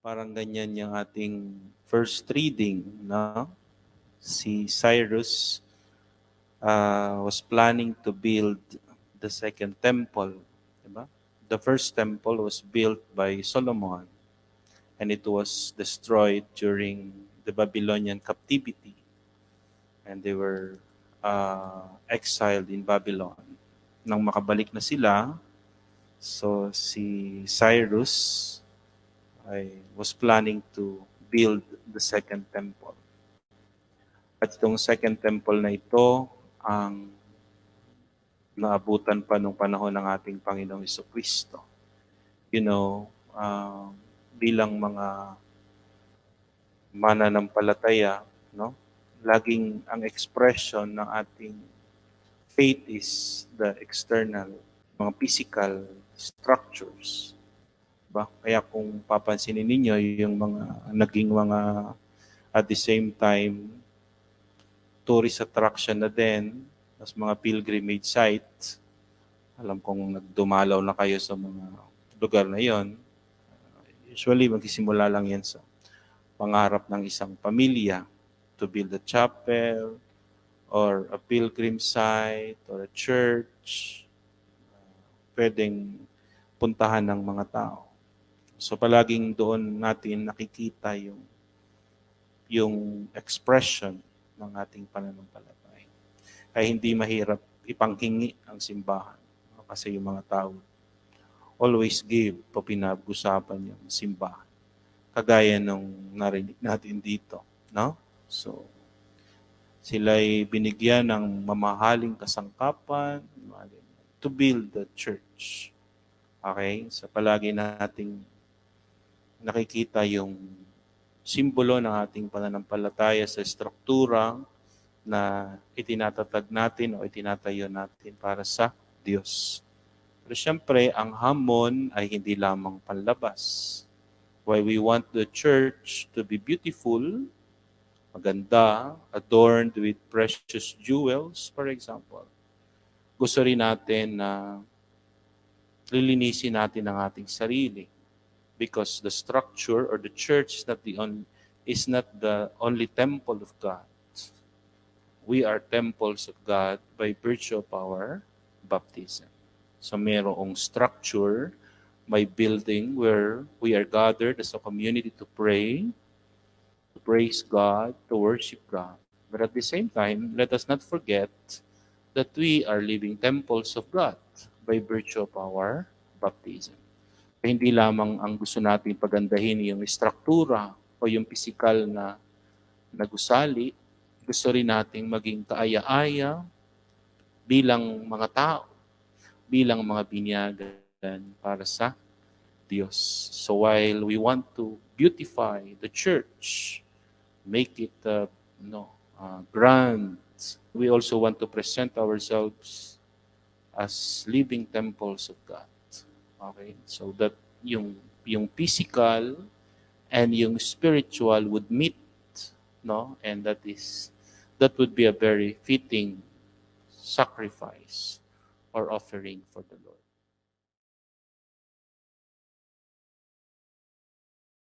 Parang ganyan yung ating first reading, no? Si Cyrus was planning to build the second temple, diba? The first temple was built by Solomon and it was destroyed during the Babylonian captivity, and they were exiled in Babylon. Nang makabalik na sila, so si Cyrus was planning to build the second temple. At itong second temple na ito ang naabutan pa nung panahon ng ating Panginoong Jesucristo. You know, bilang mga mananampalataya, no? Laging ang expression ng ating faith is the external, mga physical structures. Ba? Kaya kung papansinin ninyo yung mga naging mga at the same time tourist attraction na din, as mga pilgrimage sites. Alam kong nagdumalaw na kayo sa mga lugar na yon. Usually magsisimula lang yan sa pangarap ng isang pamilya to build a chapel or a pilgrim site or a church. Pwedeng puntahan ng mga tao. So palaging doon natin nakikita yung expression ng ating pananampalataya. Kaya hindi mahirap ipanghingi ang simbahan. Kasi yung mga tao always give pa pinag-usapan yung simbahan. Kagaya nung narinig natin dito. No? So, sila'y binigyan ng mamahaling kasangkapan to build the church. Okay? So, palagi nating nakikita yung simbolo ng ating pananampalataya sa struktura na itinatatag natin o itinatayo natin para sa Diyos. Pero siyempre, ang hamon ay hindi lamang panlabas. Why we want the church to be beautiful, maganda, adorned with precious jewels, for example. Gusto rin natin na lilinisin natin ang ating sarili because the structure or the church is not the only temple of God. We are temples of God by virtue of our baptism. So mayroong structure, may building where we are gathered as a community to pray, to praise God, to worship God. But at the same time, let us not forget that we are living temples of God by virtue of our baptism. Hindi lamang ang gusto natin pagandahin yung struktura o yung physical na gusali, gusto rin nating maging kaaya-aya bilang mga tao, bilang mga binyagan para sa Diyos. So while we want to beautify the church, make it grand, we also want to present ourselves as living temples of God. Okay? So that yung physical and yung spiritual would meet, no? And that would be a very fitting sacrifice or offering for the Lord.